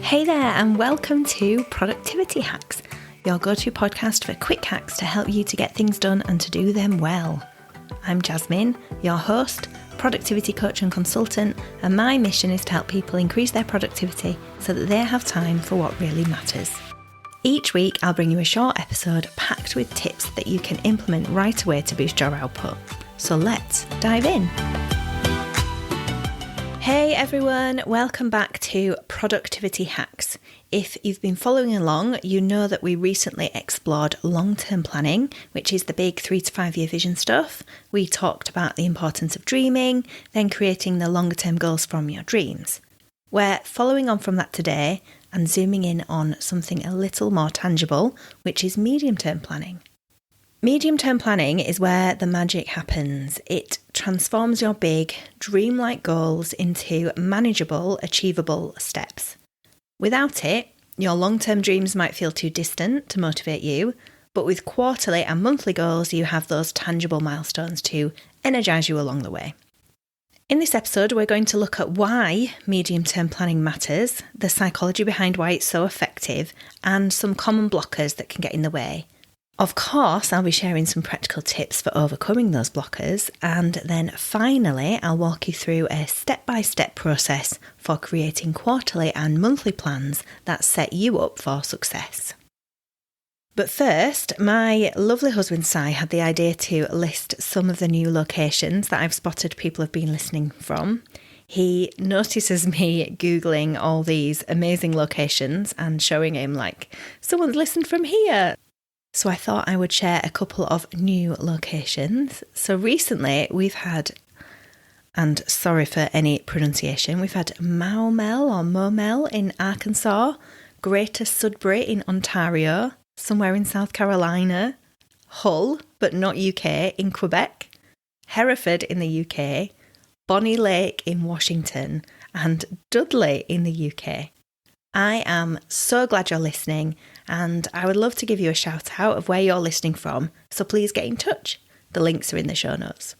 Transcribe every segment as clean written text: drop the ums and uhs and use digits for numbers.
Hey there, and welcome to Productivity Hacks, your go-to podcast for quick hacks to help you to get things done and to do them well. I'm Jasmine, your host, productivity coach and consultant, and my mission is to help people increase their productivity so that they have time for what really matters. Each week, I'll bring you a short episode packed with tips that you can implement right away to boost your output. So let's dive in. Hey everyone, welcome back to Productivity Hacks. If you've been following along, you know that we recently explored long-term planning, which is the big 3 to 5 year vision stuff. We talked about the importance of dreaming, then creating the longer-term goals from your dreams. We're following on from that today and zooming in on something a little more tangible, which is medium-term planning. Medium-term planning is where the magic happens. It transforms your big, dreamlike goals into manageable, achievable steps. Without it, your long-term dreams might feel too distant to motivate you, but with quarterly and monthly goals, you have those tangible milestones to energise you along the way. In this episode, we're going to look at why medium-term planning matters, the psychology behind why it's so effective, and some common blockers that can get in the way. Of course, I'll be sharing some practical tips for overcoming those blockers, and then finally, I'll walk you through a step-by-step process for creating quarterly and monthly plans that set you up for success. But first, my lovely husband Si had the idea to list some of the new locations that I've spotted people have been listening from. He notices me Googling all these amazing locations and showing him like, someone's listened from here. So I thought I would share a couple of new locations. So recently we've had, and sorry for any pronunciation, we've had Maumelle in Arkansas, Greater Sudbury in Ontario, somewhere in South Carolina, Hull, but not UK, in Quebec, Hereford in the UK, Bonnie Lake in Washington, and Dudley in the UK. I am so glad you're listening, and I would love to give you a shout out of where you're listening from, so please get in touch. The links are in the show notes.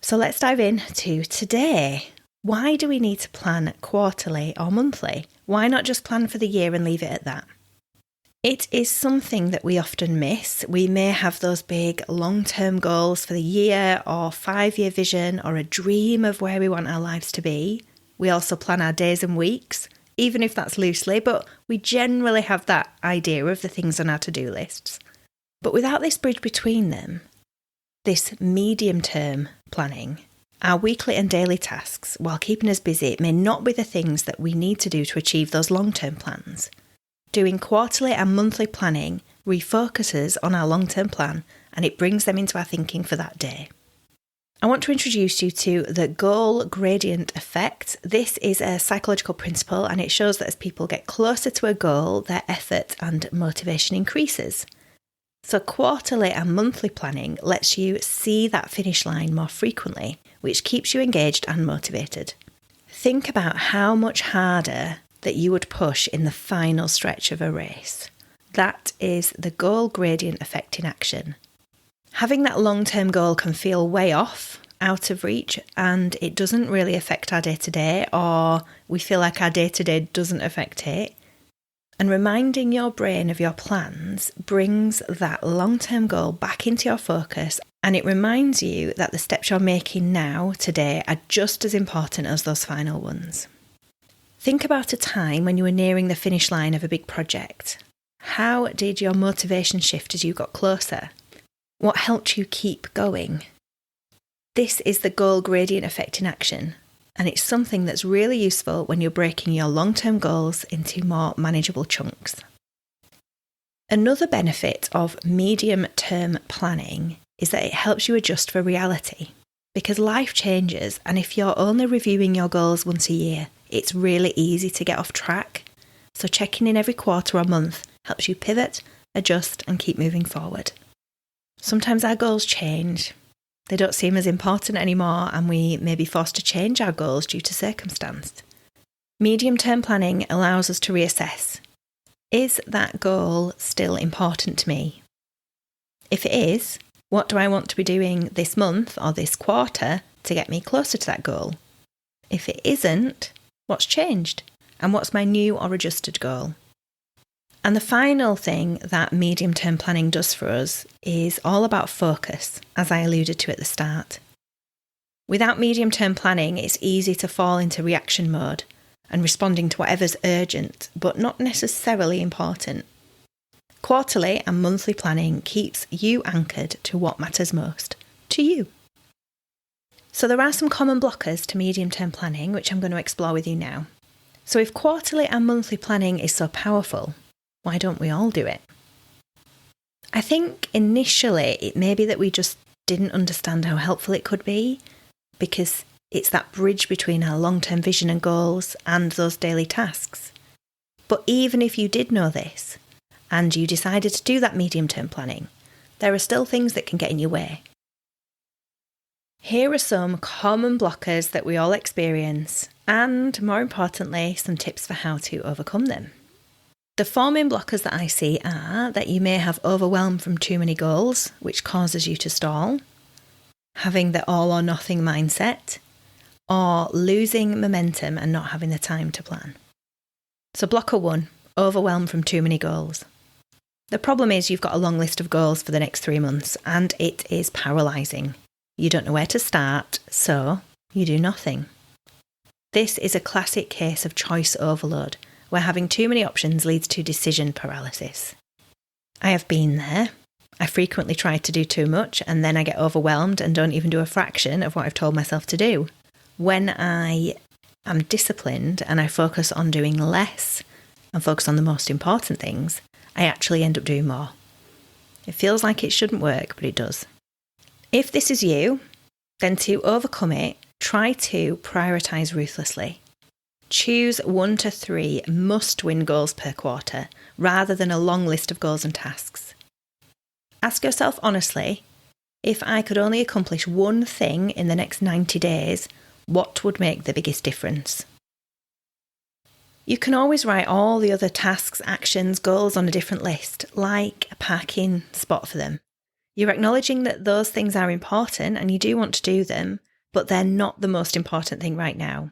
So let's dive in to today. Why do we need to plan quarterly or monthly? Why not just plan for the year and leave it at that? It is something that we often miss. We may have those big long-term goals for the year or 5-year vision or a dream of where we want our lives to be. We also plan our days and weeks, even if that's loosely, but we generally have that idea of the things on our to-do lists. But without this bridge between them, this medium-term planning, our weekly and daily tasks, while keeping us busy, may not be the things that we need to do to achieve those long-term plans. Doing quarterly and monthly planning refocuses on our long-term plan, and it brings them into our thinking for that day. I want to introduce you to the goal gradient effect. This is a psychological principle, and it shows that as people get closer to a goal, their effort and motivation increases. So quarterly and monthly planning lets you see that finish line more frequently, which keeps you engaged and motivated. Think about how much harder that you would push in the final stretch of a race. That is the goal gradient effect in action. Having that long-term goal can feel way off, out of reach, and it doesn't really affect our day-to-day, or we feel like our day-to-day doesn't affect it. And reminding your brain of your plans brings that long-term goal back into your focus, and it reminds you that the steps you're making now, today, are just as important as those final ones. Think about a time when you were nearing the finish line of a big project. How did your motivation shift as you got closer? What helped you keep going? This is the goal gradient effect in action, and it's something that's really useful when you're breaking your long-term goals into more manageable chunks. Another benefit of medium-term planning is that it helps you adjust for reality, because life changes, and if you're only reviewing your goals once a year, it's really easy to get off track. So checking in every quarter or month helps you pivot, adjust, and keep moving forward. Sometimes our goals change. They don't seem as important anymore, and we may be forced to change our goals due to circumstance. Medium-term planning allows us to reassess. Is that goal still important to me? If it is, what do I want to be doing this month or this quarter to get me closer to that goal? If it isn't, what's changed? And what's my new or adjusted goal? And the final thing that medium-term planning does for us is all about focus, as I alluded to at the start. Without medium-term planning, it's easy to fall into reaction mode and responding to whatever's urgent, but not necessarily important. Quarterly and monthly planning keeps you anchored to what matters most to you. So there are some common blockers to medium-term planning, which I'm going to explore with you now. So if quarterly and monthly planning is so powerful, why don't we all do it? I think initially it may be that we just didn't understand how helpful it could be, because it's that bridge between our long-term vision and goals and those daily tasks. But even if you did know this, and you decided to do that medium-term planning, there are still things that can get in your way. Here are some common blockers that we all experience, and more importantly, some tips for how to overcome them. The four main blockers that I see are that you may have overwhelm from too many goals, which causes you to stall, having the all or nothing mindset, or losing momentum and not having the time to plan. So blocker 1, overwhelm from too many goals. The problem is you've got a long list of goals for the next 3 months and it is paralysing. You don't know where to start, so you do nothing. This is a classic case of choice overload, where having too many options leads to decision paralysis. I have been there. I frequently try to do too much and then I get overwhelmed and don't even do a fraction of what I've told myself to do. When I am disciplined and I focus on doing less and focus on the most important things, I actually end up doing more. It feels like it shouldn't work, but it does. If this is you, then to overcome it, try to prioritise ruthlessly. Choose 1 to 3 must-win goals per quarter, rather than a long list of goals and tasks. Ask yourself honestly, if I could only accomplish one thing in the next 90 days, what would make the biggest difference? You can always write all the other tasks, actions, goals on a different list, like a parking spot for them. You're acknowledging that those things are important and you do want to do them, but they're not the most important thing right now.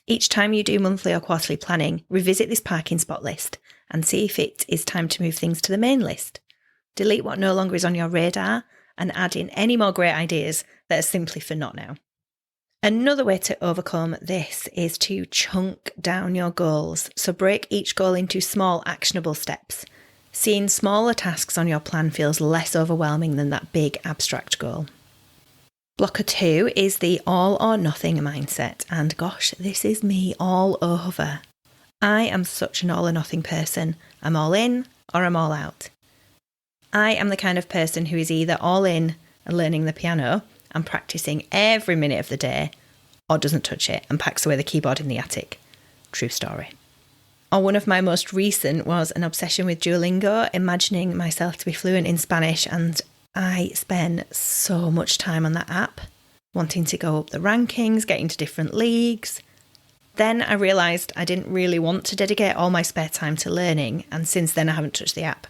Each time you do monthly or quarterly planning, revisit this parking spot list and see if it is time to move things to the main list. Delete what no longer is on your radar and add in any more great ideas that are simply for not now. Another way to overcome this is to chunk down your goals. So break each goal into small, actionable steps. Seeing smaller tasks on your plan feels less overwhelming than that big, abstract goal. Blocker 2 is the all or nothing mindset. And gosh, this is me all over. I am such an all or nothing person. I'm all in or I'm all out. I am the kind of person who is either all in and learning the piano and practicing every minute of the day, or doesn't touch it and packs away the keyboard in the attic. True story. Or one of my most recent was an obsession with Duolingo, imagining myself to be fluent in Spanish, and I spend so much time on that app, wanting to go up the rankings, get into different leagues. Then I realised I didn't really want to dedicate all my spare time to learning, and since then I haven't touched the app.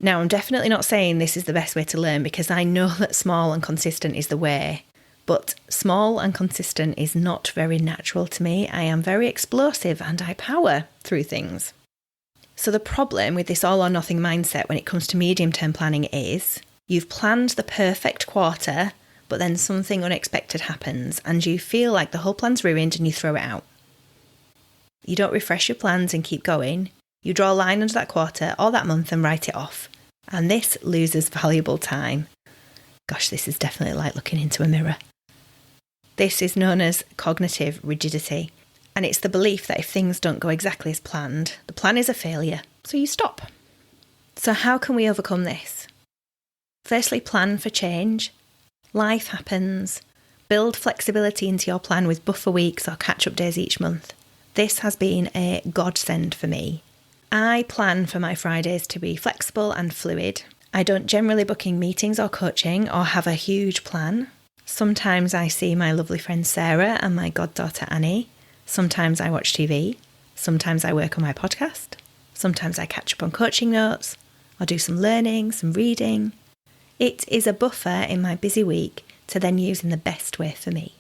Now, I'm definitely not saying this is the best way to learn, because I know that small and consistent is the way, but small and consistent is not very natural to me. I am very explosive and I power through things. So the problem with this all or nothing mindset when it comes to medium-term planning is you've planned the perfect quarter, but then something unexpected happens and you feel like the whole plan's ruined and you throw it out. You don't refresh your plans and keep going. You draw a line under that quarter or that month and write it off. And this loses valuable time. Gosh, this is definitely like looking into a mirror. This is known as cognitive rigidity. And it's the belief that if things don't go exactly as planned, the plan is a failure, so you stop. So how can we overcome this? Firstly, plan for change. Life happens. Build flexibility into your plan with buffer weeks or catch-up days each month. This has been a godsend for me. I plan for my Fridays to be flexible and fluid. I don't generally book in meetings or coaching or have a huge plan. Sometimes I see my lovely friend Sarah and my goddaughter Annie. Sometimes I watch TV. Sometimes I work on my podcast. Sometimes I catch up on coaching notes or do some learning, some reading. It is a buffer in my busy week to then use in the best way for me.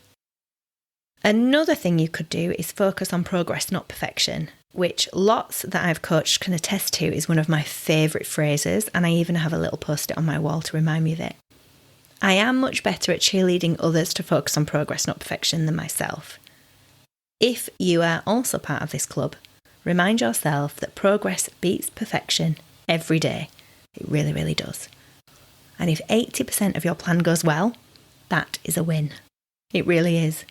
Another thing you could do is focus on progress, not perfection, which lots that I've coached can attest to is one of my favourite phrases, and I even have a little post-it on my wall to remind me of it. I am much better at cheerleading others to focus on progress, not perfection, than myself. If you are also part of this club, remind yourself that progress beats perfection every day. It really, really does. And if 80% of your plan goes well, that is a win. It really is.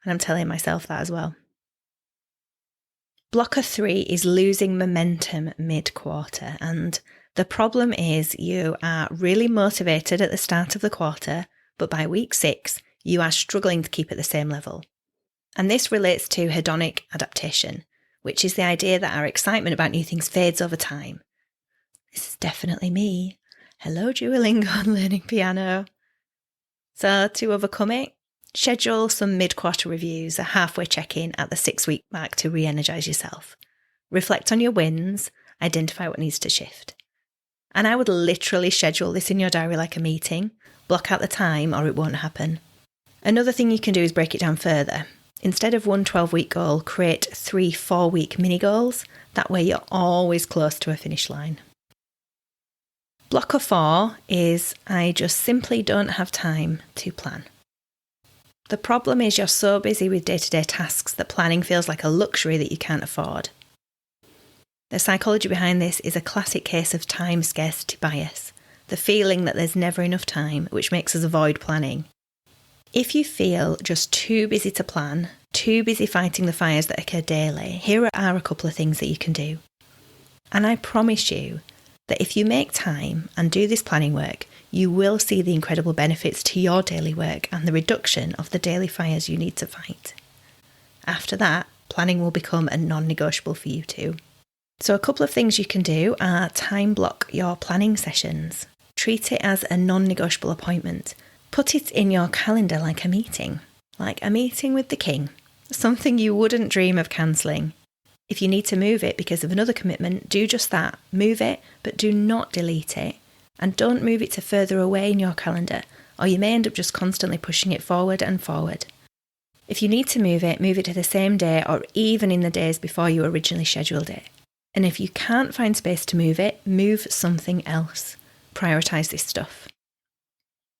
And I'm telling myself that as well. Blocker 3 is losing momentum mid-quarter. And the problem is you are really motivated at the start of the quarter, but by week 6, you are struggling to keep at the same level. And this relates to hedonic adaptation, which is the idea that our excitement about new things fades over time. This is definitely me. Hello, Duolingo and learning piano. So to overcome it, schedule some mid-quarter reviews, a halfway check-in at the 6-week mark to re-energise yourself. Reflect on your wins, identify what needs to shift. And I would literally schedule this in your diary like a meeting, block out the time or it won't happen. Another thing you can do is break it down further. Instead of one 12-week goal, create 3 4-week mini goals. That way you're always close to a finish line. Blocker 4 is I just simply don't have time to plan. The problem is you're so busy with day-to-day tasks that planning feels like a luxury that you can't afford. The psychology behind this is a classic case of time scarcity bias, the feeling that there's never enough time, which makes us avoid planning. If you feel just too busy to plan, too busy fighting the fires that occur daily, here are a couple of things that you can do. And I promise you that if you make time and do this planning work, you will see the incredible benefits to your daily work and the reduction of the daily fires you need to fight. After that, planning will become a non-negotiable for you too. So a couple of things you can do are time block your planning sessions. Treat it as a non-negotiable appointment. Put it in your calendar like a meeting with the king, something you wouldn't dream of cancelling. If you need to move it because of another commitment, do just that. Move it, but do not delete it. And don't move it to further away in your calendar, or you may end up just constantly pushing it forward and forward. If you need to move it to the same day or even in the days before you originally scheduled it. And if you can't find space to move it, move something else. Prioritise this stuff.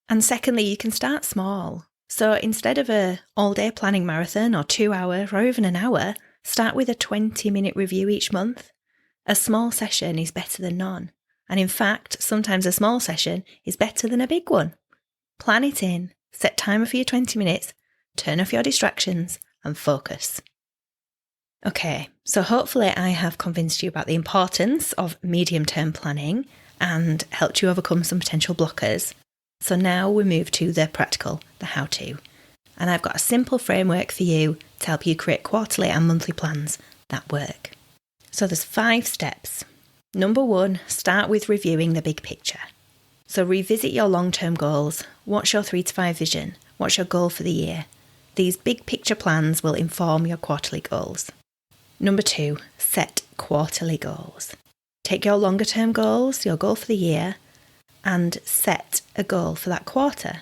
And secondly, you can start small. So instead of a all-day planning marathon or 2 hour or even an hour, start with a 20-minute review each month. A small session is better than none. And in fact, sometimes a small session is better than a big one. Plan it in, set timer for your 20 minutes, turn off your distractions and focus. Okay, so hopefully I have convinced you about the importance of medium-term planning and helped you overcome some potential blockers. So now we move to the practical, the how-to. And I've got a simple framework for you to help you create quarterly and monthly plans that work. So there's 5 steps. Number 1, start with reviewing the big picture. So revisit your long-term goals. What's your 3 to 5 vision? What's your goal for the year? These big picture plans will inform your quarterly goals. Number 2, set quarterly goals. Take your longer term goals, your goal for the year, and set a goal for that quarter.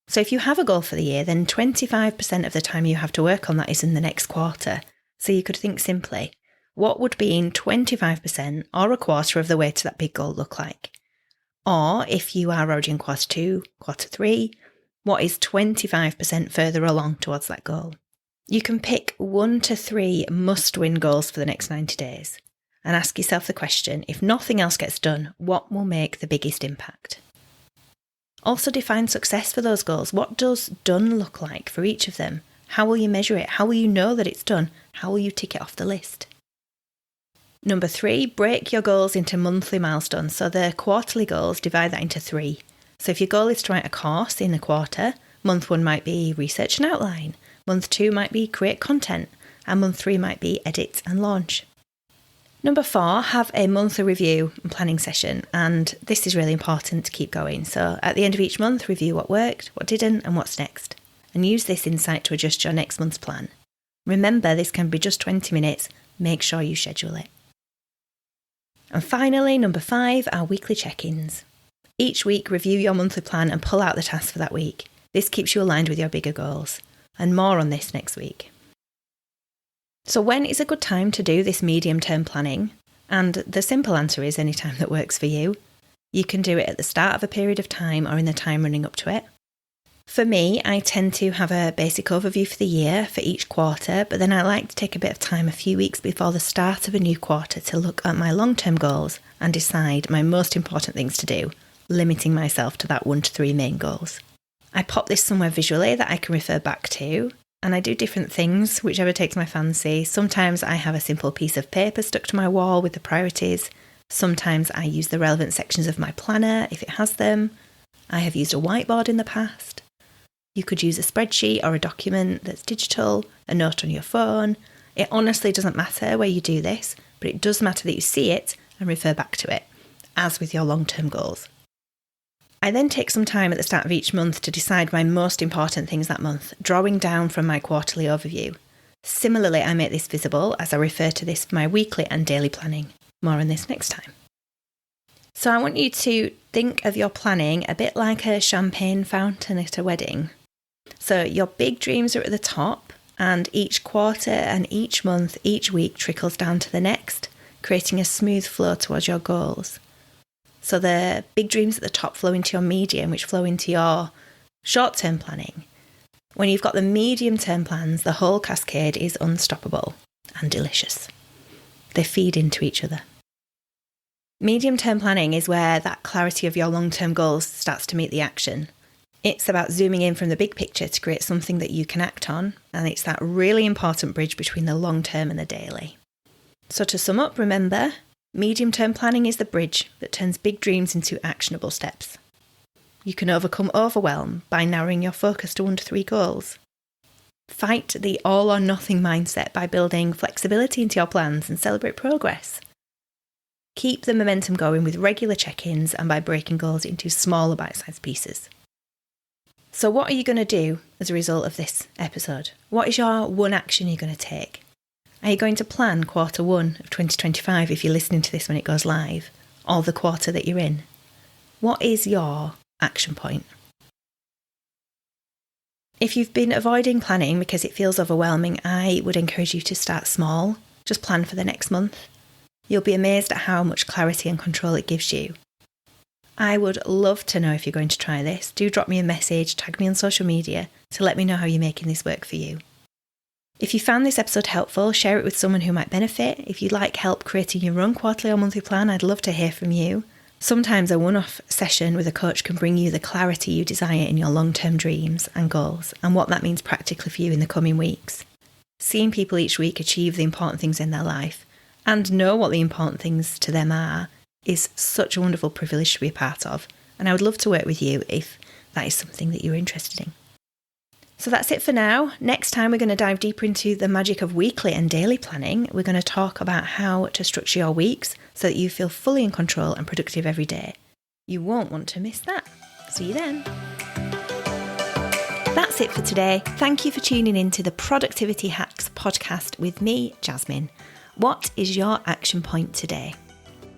So if you have a goal for the year, then 25% of the time you have to work on that is in the next quarter. So you could think simply, what would being 25% or a quarter of the way to that big goal look like? Or if you are already in quarter 2, quarter 3, what is 25% further along towards that goal? You can pick 1 to 3 must-win goals for the next 90 days and ask yourself the question, if nothing else gets done, what will make the biggest impact? Also define success for those goals. What does done look like for each of them? How will you measure it? How will you know that it's done? How will you tick it off the list? Number 3, break your goals into monthly milestones. So the quarterly goals, divide that into 3. So if your goal is to write a course in a quarter, month 1 might be research and outline. Month 2 might be create content. And month 3 might be edit and launch. Number 4, have a monthly review and planning session. And this is really important to keep going. So at the end of each month, review what worked, what didn't, and what's next. And use this insight to adjust your next month's plan. Remember, this can be just 20 minutes. Make sure you schedule it. And finally, number 5 are weekly check-ins. Each week, review your monthly plan and pull out the tasks for that week. This keeps you aligned with your bigger goals. and more on this next week. So when is a good time to do this medium-term planning? And the simple answer is any time that works for you. You can do it at the start of a period of time or in the time running up to it. For me, I tend to have a basic overview for the year for each quarter, but then I like to take a bit of time a few weeks before the start of a new quarter to look at my long-term goals and decide my most important things to do, limiting myself to that 1 to 3 main goals. I pop this somewhere visually that I can refer back to, and I do different things, whichever takes my fancy. Sometimes I have a simple piece of paper stuck to my wall with the priorities. Sometimes I use the relevant sections of my planner if it has them. I have used a whiteboard in the past. You could use a spreadsheet or a document that's digital, a note on your phone. It honestly doesn't matter where you do this, but it does matter that you see it and refer back to it, as with your long-term goals. I then take some time at the start of each month to decide my most important things that month, drawing down from my quarterly overview. Similarly, I make this visible as I refer to this for my weekly and daily planning. More on this next time. So I want you to think of your planning a bit like a champagne fountain at a wedding. So your big dreams are at the top, and each quarter and each month, each week trickles down to the next, creating a smooth flow towards your goals. So the big dreams at the top flow into your medium, which flow into your short-term planning. When you've got the medium-term plans, the whole cascade is unstoppable and delicious. They feed into each other. Medium-term planning is where that clarity of your long-term goals starts to meet the action. It's about zooming in from the big picture to create something that you can act on, and it's that really important bridge between the long-term and the daily. So to sum up, remember, medium-term planning is the bridge that turns big dreams into actionable steps. You can overcome overwhelm by narrowing your focus to 1 to 3 goals. Fight the all-or-nothing mindset by building flexibility into your plans and celebrate progress. Keep the momentum going with regular check-ins and by breaking goals into smaller bite-sized pieces. So what are you going to do as a result of this episode? What is your one action you're going to take? Are you going to plan quarter 1 of 2025 if you're listening to this when it goes live, or the quarter that you're in? What is your action point? If you've been avoiding planning because it feels overwhelming, I would encourage you to start small. Just plan for the next month. You'll be amazed at how much clarity and control it gives you. I would love to know if you're going to try this. Do drop me a message, tag me on social media to let me know how you're making this work for you. If you found this episode helpful, share it with someone who might benefit. If you'd like help creating your own quarterly or monthly plan, I'd love to hear from you. Sometimes a one-off session with a coach can bring you the clarity you desire in your long-term dreams and goals and what that means practically for you in the coming weeks. Seeing people each week achieve the important things in their life and know what the important things to them are is such a wonderful privilege to be a part of, and I would love to work with you if that is something that you're interested in. So that's it for now. Next time we're going to dive deeper into the magic of weekly and daily planning. We're going to talk about how to structure your weeks so that you feel fully in control and productive every day. You won't want to miss that. See you then. That's it for today. Thank you for tuning in to the Productivity Hacks podcast with me, Jasmine. What is your action point today?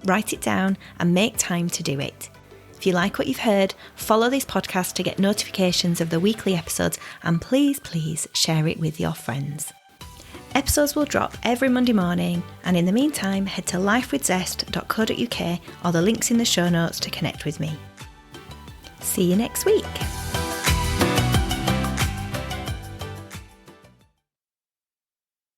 Write it down and make time to do it. If you like what you've heard, follow this podcast to get notifications of the weekly episodes, and please share it with your friends. Episodes will drop every Monday morning, and in the meantime, head to lifewithzest.co.uk or the links in the show notes to connect with me. See you next week.